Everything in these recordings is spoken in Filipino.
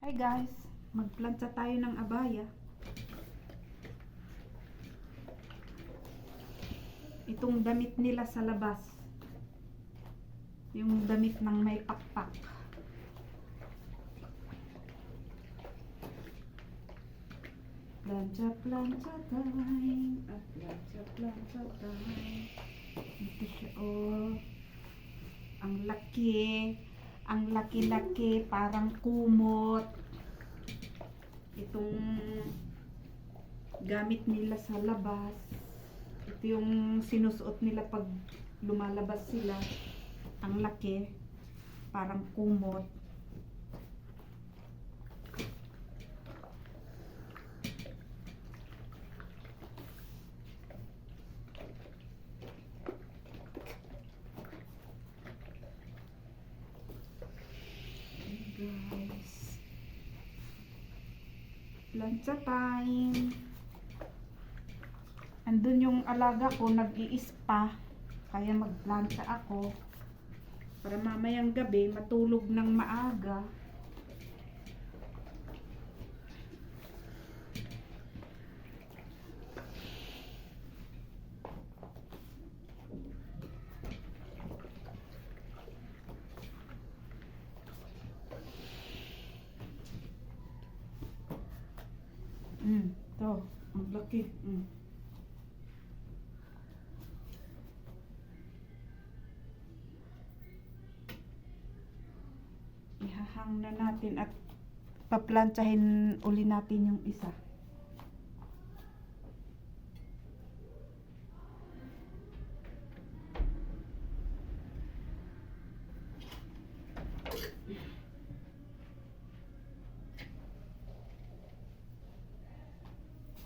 Hi guys, magplantsa tayo ng abaya. Itong damit nila sa labas. Yung damit ng may pakpak. Plantsa, plantsa time. At plantsa, plantsa time. Ito siya, oh. Ang laki. Ang laki-laki, parang kumot. Itong gamit nila sa labas. Ito yung sinusuot nila pag lumalabas sila. Ang laki, parang kumot. Guys, plantsa time. Andun yung alaga ko nag-iispa, kaya magplantsa ako para mamayang gabi matulog ng maaga. To, ang laki. Ihahang na natin at paplantsahin uli natin yung isa.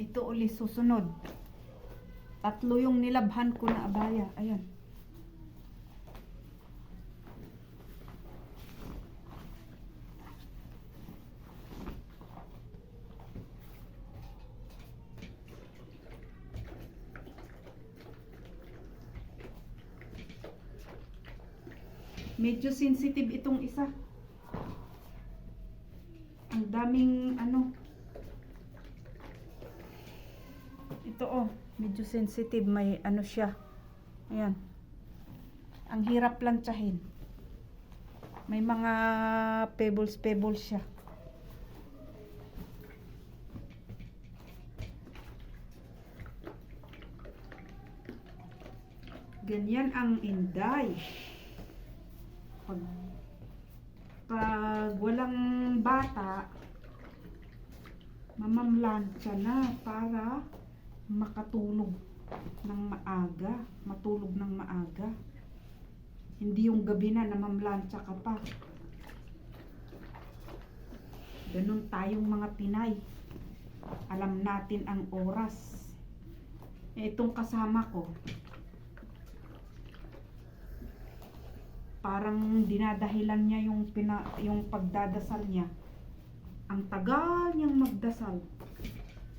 Ito uli susunod. Tatlo yung nilabhan ko na abaya. Ayan. Medyo sensitive itong isa. Ang daming ano. Ito oh, medyo sensitive, may ano siya. Ayan. Ang hirap plantsahin. May mga pebbles siya. Ganyan ang Inday. Pag walang bata, mamamlansya na para makatulog ng maaga, matulog ng maaga. Hindi yung gabi na namamlansya ka pa. Ganun tayong mga Pinay. Alam natin ang oras. Itong kasama ko, parang dinadahilan niya yung pagdadasal niya. Ang tagal niyang magdasal.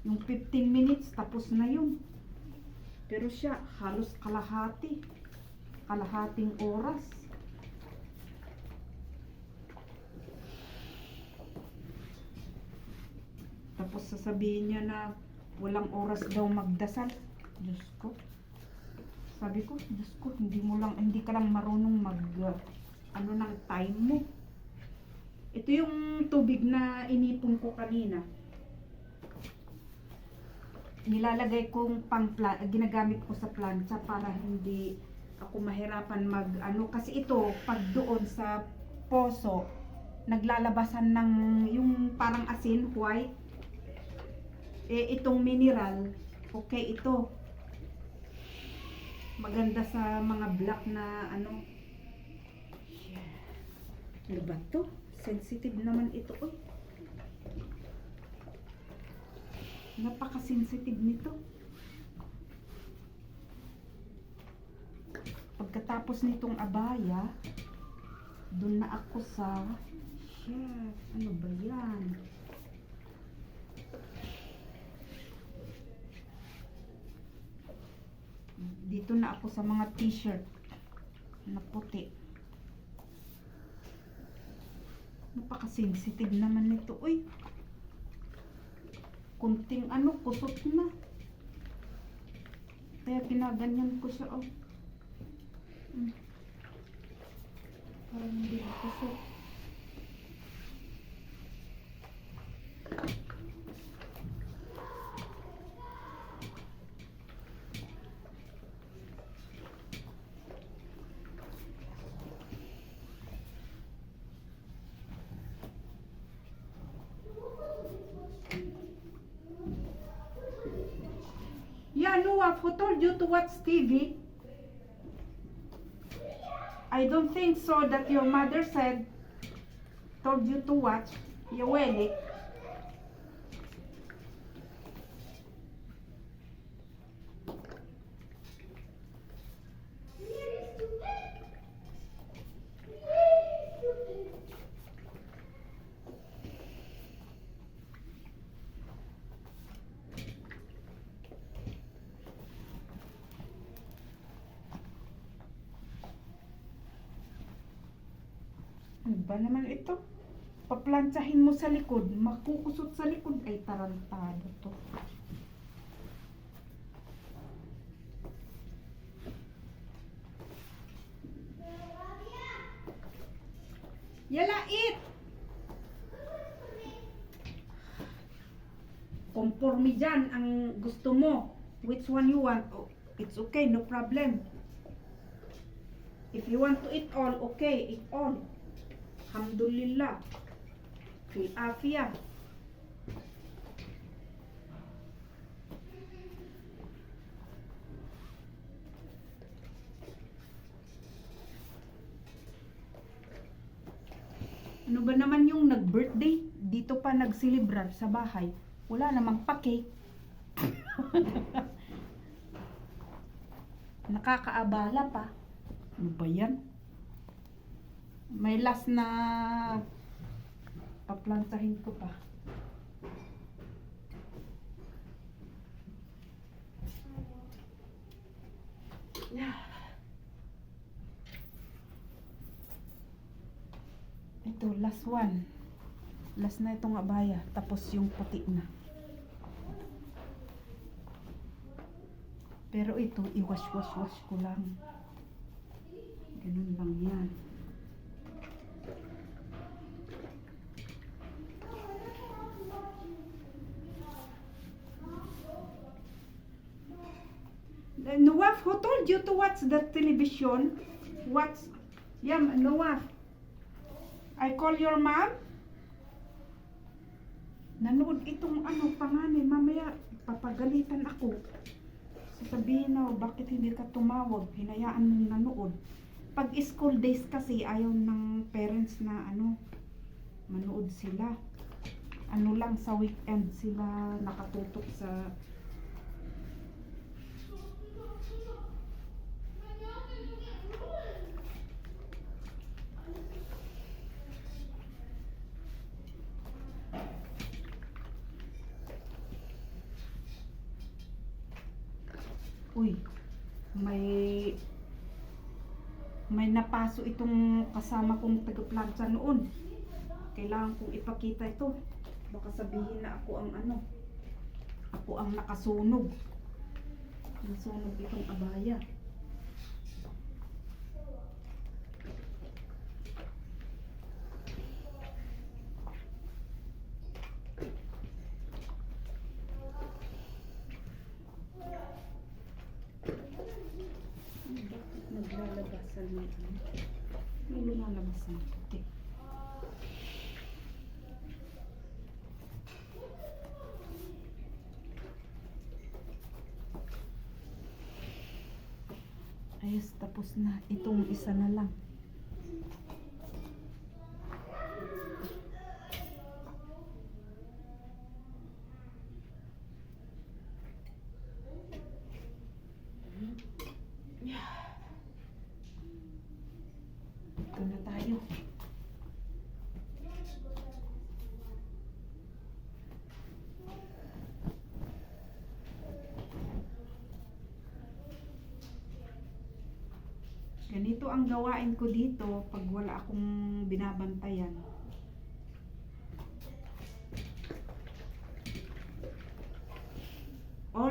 Yung 15 minutes, tapos na yun. Pero siya, halos kalahating oras. Tapos sasabihin niya na walang oras daw magdasal. Diyos ko. Sabi ko, Diyos ko, hindi ka lang marunong ano ng time mo. Ito yung tubig na inipon ko kanina. Nilalagay kong ginagamit ko sa plantsa para hindi ako mahirapan ano, kasi ito pag doon sa poso naglalabasan ng yung parang asin, white. Itong mineral, okay ito. Maganda sa mga black na ano. Ano ba to? Sensitive naman ito. Oy. Napaka-sensitive nito. Pagkatapos nitong abaya, dun na ako sa ano ba yan? Dito na ako sa mga t-shirt na puti. Napaka-sensitive naman nito. Uy, kunting ano, kusot na. Kaya ginaganyan ko siya. Oh. Parang hindi kusot. Yeah, Noah, who told you to watch TV? I don't think so that your mother told you to watch. You will it. Ano ba naman ito? Paplantsahin mo sa likod, makukusot sa likod, ay tarantado to. Yala, eat! Conforme dyan ang gusto mo. Which one you want? Oh, it's okay, no problem. If you want to eat all, okay, eat all. Alhamdulillah. Fil afiyah. Ano ba naman yung nag-birthday? Dito pa nagsilibrar sa bahay. Wala namang pa-cake. Nakakaabala pa. Ano ba yan? May last na paplantahin ko pa. Yeah. Ito, last one. Last na itong abaya. Tapos yung puti na. Pero ito, i-wash ko lang. Ganun lang yan. Nawaf, who told you to watch the television? Watch. Yeah, Nawaf. I call your mom. Nanood itong ano, panganay. Mamaya, papagalitan ako. Sasabihin na, bakit hindi ka tumawag? Hinayaan mong nanood. Pag school days kasi, ayaw ng parents na ano, manood sila. Ano lang, sa weekend sila nakatutok sa uy, may napaso itong kasama kong taga-plancha noon. Kailangan kong ipakita ito. Baka sabihin na ako ang ano, ako ang nakasunog. Nasunog itong abaya. Naglalabasan ng ano. May lumalabas ng puti. Ayos, tapos na. Itong isa na lang. Ito na tayo. Ganito ang gawain ko dito pag wala akong binabantayan.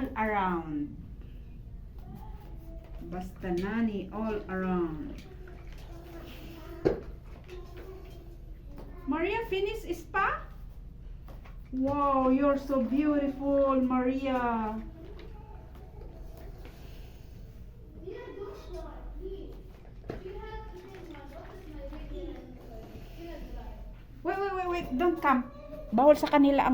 all around. Basta Nani all around. Maria, finish spa? Wow, you're so beautiful, Maria. Wait, don't come. Bawal sa kanila ang